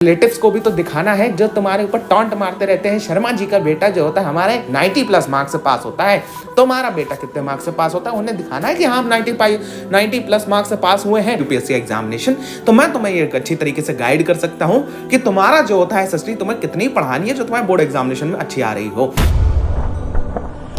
Relatives को भी तो दिखाना है, जो तुम्हारे ऊपर टॉन्ट मारते रहते हैं। शर्मा जी का बेटा जो होता है हमारे 90+ मार्क्स से पास होता है, तुम्हारा बेटा कितने मार्क्स से पास होता है उन्हें दिखाना है कि हाँ 90+ मार्क्स से पास हुए हैं यूपीएससी एग्जामिनेशन। तो मैं तुम्हें ये अच्छी तरीके से गाइड कर सकता हूँ कि तुम्हारा जो होता है एसएसटी तुम्हें कितनी पढ़ानी है जो तुम्हारे बोर्ड एग्जामिनेशन में अच्छी आ रही हो।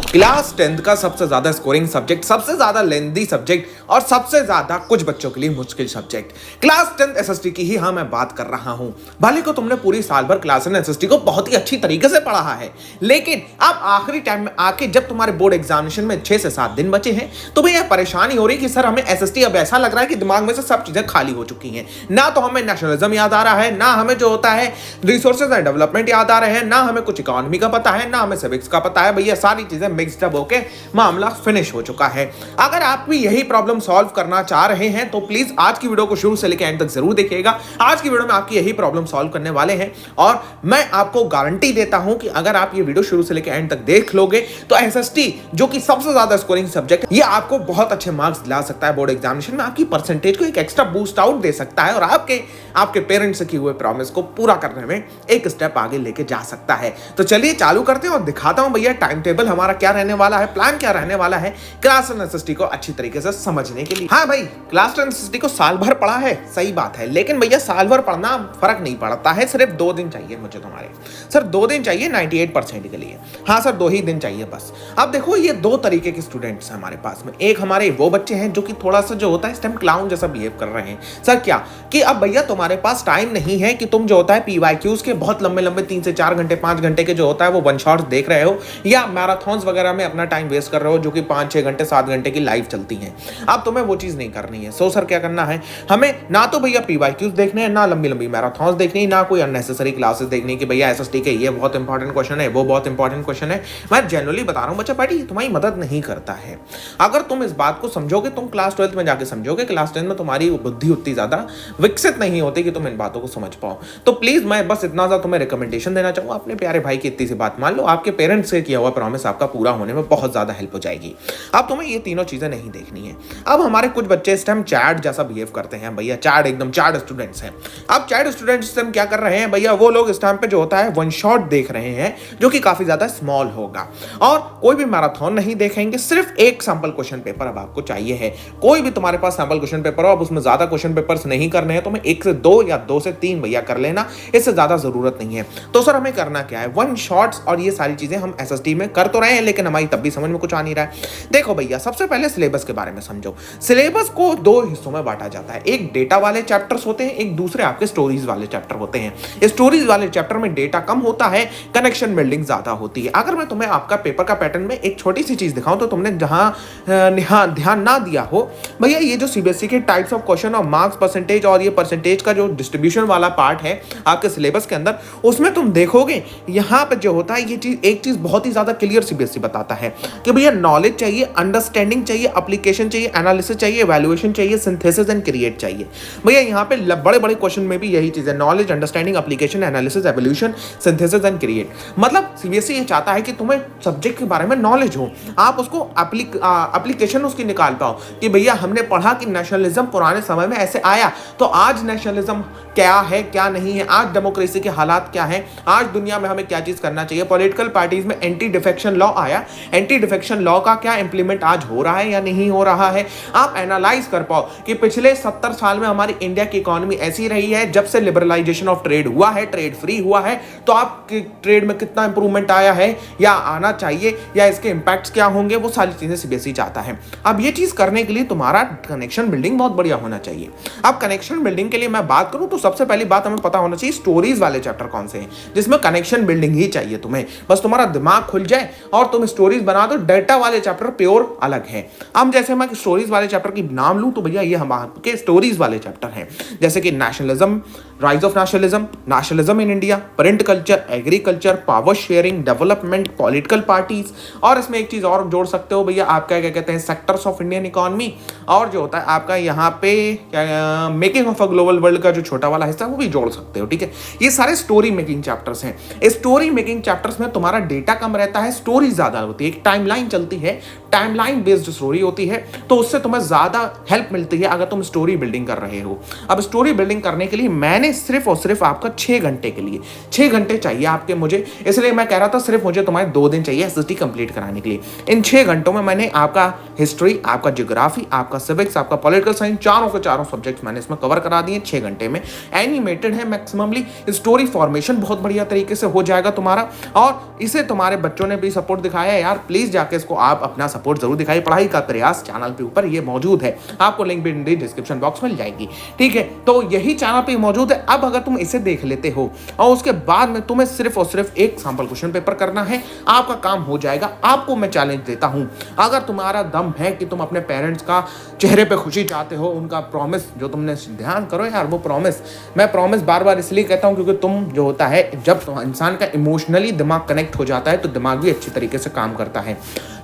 क्लास 10th का सबसे ज्यादा स्कोरिंग सब्जेक्ट, सबसे ज्यादा लेंदी सब्जेक्ट और सबसे ज्यादा कुछ बच्चों के लिए मुश्किल सब्जेक्ट क्लास 10th एसएसटी की ही हाँ मैं बात कर रहा हूं। भले को तुमने पूरी साल भर क्लास 10 एसएसटी को बहुत ही अच्छी तरीके से पढ़ा है, लेकिन अब आखिरी टाइम में आके जब तुम्हारे बोर्ड एग्जामिनेशन में 6 से 7 दिन बचे हैं तो भैया परेशानी हो रही कि सर हमें एसएसटी अब ऐसा लग रहा है कि दिमाग में से सब चीजें खाली हो चुकी हैं। ना तो हमें नेशनलिज्म याद आ रहा है, ना हमें जो होता है रिसोर्सेज एंड डेवलपमेंट याद आ रहे हैं, ना हमें कुछ इकोनॉमी का पता है, ना हमें सिविक्स का पता है। भैया सारी चीजें मिक्सड अप होके मामला फिनिश हो चुका है। अगर आप भी यही प्रॉब्लम सॉल्व करना चाह रहे हैं तो प्लीज आज की वीडियो को शुरू से लेकर एंड तक जरूर देखिएगा। आज की वीडियो में आपकी यही प्रॉब्लम सॉल्व करने वाले हैं और मैं आपको गारंटी देता हूं कि अगर आप ये वीडियो शुरू से लेकर एंड तक देख लोगे तो एसएसटी जो कि सबसे ज्यादा स्कोरिंग सब्जेक्ट ये आपको बहुत अच्छे मार्क्स दिला सकता है। बोर्ड एग्जामिनेशन में आपकी परसेंटेज को एक एक्स्ट्रा बूस्ट आउट दे सकता है और आपके पेरेंट्स से किए हुए प्रॉमिस को पूरा करने में एक स्टेप आगे लेके जा सकता है। तो चलिए चालू करते हैं और दिखाता हूं भैया टाइम टेबल हमारा क्या रहने वाला है, प्लान क्या रहने वाला है क्लास 10 एसएसटी को अच्छी तरीके से समझने के लिए। हाँ भाई, क्लास 10 एसएसटी को साल भर पढ़ा है, सही बात है, लेकिन भैया साल भर पढ़ना फर्क नहीं पड़ता है। सिर्फ 2 दिन चाहिए मुझे तुम्हारे, सर 2 दिन चाहिए 98% के लिए। हाँ सर 2 ही दिन चाहिए बस। अब देखो ये 2 तरीके के स्टूडेंट्स हैं हमारे पास में। एक हमारे वो बच्चे हैं जो कि थोड़ा सा जो होता है इस टाइम क्लाउन जैसा बिहेव कर रहे हैं। सर क्या कि अब भैया तुम्हारे पास टाइम नहीं है कि तुम जो होता है पीवाईक्यूज के बहुत लंबे लंबे 3 से 4 घंटे 5 घंटे के जो होता है वो वन शॉट्स देख रहे हो या मैराथन्स वगैरह में अपना टाइम वेस्ट कर रहे हो जो कि 5-6 घंटे 7 घंटे की लाइव चलती हैं। अब तुम्हें वो चीज नहीं करनी है। सो सर क्या करना है, हमें ना तो भैया पीवाईक्यूज देखने हैं, ना लंबी लंबी मैराथन्स देखनी, ना कोई अननेसेसरी क्लासेस देखनी कि भैया एसएसटी के ये बहुत इंपॉर्टेंट क्वेश्चन है, वो बहुत इंपॉर्टेंट क्वेश्चन है। मैं जनरली बता रहा हूं बच्चा पार्टी तुम्हारी मदद नहीं करता है। अगर तुम इस बात को समझोगे, तुम क्लास 12th में जाके समझोगे, क्लास 10 में तुम्हारी बुद्धि उतनी ज्यादा विकसित नहीं होती कि तुम इन बातों को समझ पाओ। तो प्लीज मैं बस इतना सा तुम्हें रिकमेंडेशन देना चाहूंगा, अपने प्यारे भाई की इतनी सी बात मान लो, आपके पेरेंट्स से किया हुआ प्रॉमिस आपका पूरा होने में बहुत ज्यादा हेल्प हो जाएगी। अब तुम्हें ये तीनों चीजें नहीं देखनी है। अब हमारे कुछ बच्चे इस टाइम चैट जैसा बिहेव करते हैं भैया, चैट एकदम चैट स्टूडेंट्स हैं। अब चैट स्टूडेंट्स इस टाइम क्या कर रहे हैं भैया, वो लोग इस टाइम पे जो होता है वन शॉट देख रहे हैं जो कि काफी ज्यादा स्मॉल होगा और कोई भी मैराथन नहीं देखेंगे। सिर्फ एक सैंपल क्वेश्चन पेपर अब आपको चाहिए है। कोई भी तुम्हारे पास सैंपल क्वेश्चन पेपर हो, अब उसमें ज्यादा क्वेश्चन पेपर्स नहीं करने हैं, तुम्हें 1 से 2 या 2 से 3 भैया कर लेना, इससे ज्यादा जरूरत नहीं है। तो सर हमें करना क्या है, वन शॉट्स और ये सारी चीजें हम एसएसटी में कर तो रहे हैं लेकिन हमारी तब भी समझ में कुछ आ नहीं रहा है। देखो भैया सबसे पहले सिलेबस के बारे में समझो। सिलेबस को 2 हिस्सों में बांटा जाता है, एक डेटा वाले चैप्टर्स होते हैं, एक दूसरे आपके स्टोरीज वाले चैप्टर होते हैं। स्टोरीज वाले चैप्टर में डेटा कम होता है, कनेक्शन बिल्डिंग ज्यादा होती है। अगर मैं तुम्हें आपका पेपर का पैटर्न में एक छोटी सी चीज दिखाऊं तो तुमने जहां ध्यान ना दिया हो भैया, ये जो सीबीएसई के टाइप्स ऑफ क्वेश्चन और मार्क्स परसेंटेज और ये परसेंटेज का जो डिस्ट्रीब्यूशन वाला पार्ट है आपके सिलेबस के अंदर, उसमें तुम देखोगे यहां पर जो होता है ये चीज, एक चीज बहुत ही ज्यादा क्लियर सीबीएसई बताता है कि भैया नॉलेज चाहिए, अंडरस्टैंडिंग चाहिए, एप्लीकेशन चाहिए, एनालिसिस चाहिए, इवैल्यूएशन चाहिए, सिंथेसिस एंड क्रिएट चाहिए। भैया यहाँ पे बड़े बड़े क्वेश्चन में भी यही चीज है, knowledge, understanding, application, analysis, evaluation, synthesis and create. मतलब सीबीएसई ये चाहता है कि तुम्हें सब्जेक्ट के बारे में नॉलेज हो, आप उसको एप्लीकेशन उसकी निकाल पाओ कि भैया हमने पढ़ा कि नेशनलिज्म पुराने समय में ऐसे आया, तो आज नेशनलिज्म क्या है क्या नहीं है, आज डेमोक्रेसी के हालात क्या है, आज दुनिया में हमें क्या चीज करना चाहिए। पॉलिटिकल पार्टीज में एंटी डिफेक्शन लॉ आया, एंटी डिफेक्शन लॉ का क्या इंप्लीमेंट आज हो रहा है या नहीं हो रहा है। आप एनालाइज कर पाओ कि पिछले 70 साल में हमारी इंडिया की इकोनॉमी ऐसी रही है, जब से लिबरलाइजेशन ऑफ ट्रेड हुआ है, ट्रेड फ्री हुआ है, तो आपके ट्रेड में कितना इंप्रूवमेंट आया है या आना चाहिए या इसके इंपैक्ट्स क्या होंगे, वो सारी चीजें सीबीएसई चाहता है। अब ये चीज करने के लिए तुम्हारा कनेक्शन बिल्डिंग बहुत बढ़िया होना चाहिए। अब कनेक्शन बिल्डिंग के लिए मैं बात करूं तो सबसे पहली बात हमें पता होना चाहिए स्टोरीज वाले चैप्टर कौन से हैं जिसमें कनेक्शन बिल्डिंग ही चाहिए तुम्हें। बस तुम्हारा दिमाग खुल जाए और तुम स्टोरीज बना दो। डेटा वाले चैप्टर प्योर अलग है। अब जैसे मैं स्टोरीज वाले चैप्टर की नाम लूं तो भैया ये हमारे स्टोरीज वाले चैप्टर हैं, जैसे कि nationalism, rise of nationalism, nationalism in India, print culture, agriculture, power sharing, development, political parties, और इसमें एक चीज और जोड़ सकते हो भैया आपका क्या कहते हैं सेक्टर्स ऑफ इंडियन इकोनॉमी, और जो होता है आपका यहाँ पे making of a global world का जो छोटा वाला हिस्सा वो भी जोड़ सकते हो। ठीक है, ये सारे स्टोरी मेकिंग चैप्टर्स हैं। स्टोरी मेकिंग चैप्टर्स में तुम्हारा डेटा कम रहता है, स्टोरी ज्यादा होती है, एक टाइमलाइन चलती है, टाइमलाइन बेस्ड स्टोरी होती है तो उससे तुम्हें ज़्यादा हेल्प मिलती है अगर तुम स्टोरी बिल्डिंग कर रहे हो। अब स्टोरी बिल्डिंग करने के लिए मैंने सिर्फ और सिर्फ आपका 6 घंटे के लिए 6 घंटे चाहिए आपके मुझे, इसलिए मैं कह रहा था सिर्फ मुझे तुम्हारे 2 दिन चाहिए एसएसटी कंप्लीट कराने के लिए। इन 6 घंटों में मैंने आपका हिस्ट्री, आपका ज्योग्राफी, आपका सिविक्स, आपका पॉलिटिकल साइंस, चारों के चारों सब्जेक्ट्स मैंने इसमें कवर करा दिए 6 घंटे में। एनिमेटेड है मैक्सिममली, स्टोरी फॉर्मेशन बहुत बढ़िया तरीके से हो जाएगा तुम्हारा, और इसे तुम्हारे बच्चों ने भी सपोर्ट दिखाया है यार, प्लीज जाके इसको आप अपना सपोर्ट जरूर दिखाइए। पढ़ाई का प्रयास चैनल के ऊपर ये मौजूद है, आपको लिंक भी डिस्क्रिप्शन बॉक्स में मिल जाएगी, ठीक है। तो यही चैनल पे मौजूद है। अब अगर तुम इसे देख लेते हो और उसके बाद में तुम्हें सिर्फ और सिर्फ एक सैंपल क्वेश्चन पेपर करना है, आपका काम हो जाएगा। आपको मैं चैलेंज देता हूं, अगर तुम्हारा दम है कि तुम अपने पेरेंट्स का चेहरे पे खुशी चाहते हो, उनका प्रॉमिस जो तुमने, ध्यान करो यार वो प्रॉमिस, मैं प्रॉमिस बार बार इसलिए कहता हूं क्योंकि तुम जो होता है, जब इंसान का इमोशनली दिमाग कनेक्ट हो जाता है तो दिमाग भी अच्छी तरीके से काम करता है।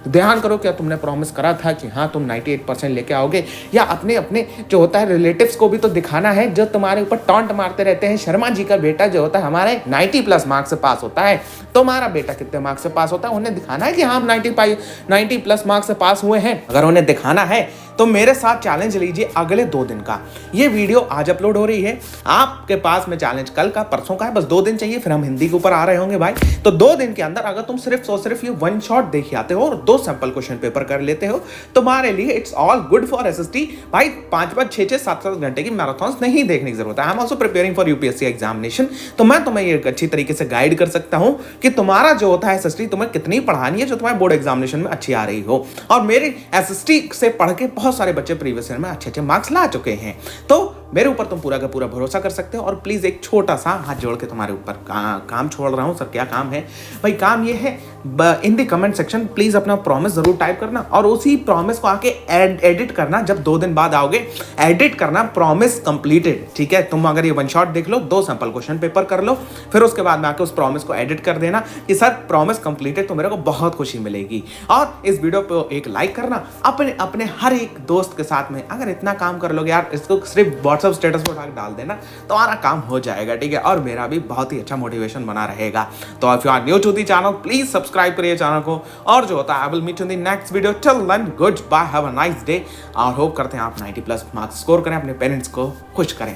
ध्यान करो, क्या तुमने प्रॉमिस करा था कि हाँ तुम 98% लेके आओगे, या अपने अपने जो होता है रिलेटिव्स को भी तो दिखाना है जो तुम्हारे ऊपर टॉन्ट मारते रहते हैं। शर्मा जी का बेटा जो होता है हमारे 90+ मार्क्स से पास होता है, तुम्हारा बेटा कितने मार्क्स से पास होता है, उन्हें दिखाना है कि हाँ 90+ मार्क्स से पास हुए हैं। अगर उन्हें दिखाना है तो मेरे साथ चैलेंज लीजिए अगले 2 दिन का। ये वीडियो आज अपलोड हो रही है, आपके पास में चैलेंज कल का परसों का है, बस 2 दिन चाहिए, फिर हम हिंदी के ऊपर आ रहे होंगे भाई। तो 2 दिन के अंदर अगर तुम सिर्फ और सिर्फ ये 1 शॉट देख आते हो और 2 सैंपल क्वेश्चन पेपर कर लेते हो, तुम्हारे लिए it's all good for SST भाई। 5-5, 6-6, 7-7 घंटे की मैराथन्स नहीं देखने की जरूरत है। I am also preparing for UPSC examination, तो मैं तुम्हें ये अच्छी तरीके से गाइड कर सकता हूं कि तुम्हारा जो होता है एसएसटी तुम्हें कितनी पढ़ानी है जो तुम्हारे बोर्ड एग्जामिनेशन में अच्छी आ रही हो। और मेरे एसएसटी से पढ़ के बहुत सारे बच्चे प्रीवियस ईयर में अच्छे मार्क्स ला चुके हैं, तो मेरे ऊपर तुम पूरा का पूरा भरोसा कर सकते हो। और प्लीज एक छोटा सा हाथ जोड़ के तुम्हारे ऊपर काम छोड़ रहा हूं। सर क्या काम है भाई? काम ये है, in the comment section please अपना प्रॉमिस जरूर टाइप करना और उसी प्रॉमिस को आके एडिट करना। जब 2 दिन बाद आओगे एडिट करना प्रॉमिस कंप्लीटेड, ठीक है। तुम अगर ये 1 शॉट देख लो, 2 सैंपल क्वेश्चन पेपर कर लो, फिर उसके बाद में आके उस प्रॉमिस को एडिट कर देना कि सर प्रॉमिस कंप्लीटेड, तो मेरे को बहुत खुशी मिलेगी। और इस वीडियो पे एक लाइक करना, अपने अपने हर एक दोस्त के साथ में अगर इतना काम कर लोगे यार, इसको सिर्फ व्हाट्सएप स्टेटस पर डाल देना, तुम्हारा काम हो जाएगा, ठीक है। और मेरा भी बहुत ही अच्छा मोटिवेशन बना रहेगा। तो if you are new to the channel please subscribe करिए चैनल को, और जो होता है I will meet you in the next video. Till then good bye, have a nice day, और होप करते हैं आप 90+ मार्क्स स्कोर करें, अपने पेरेंट्स को खुश करें।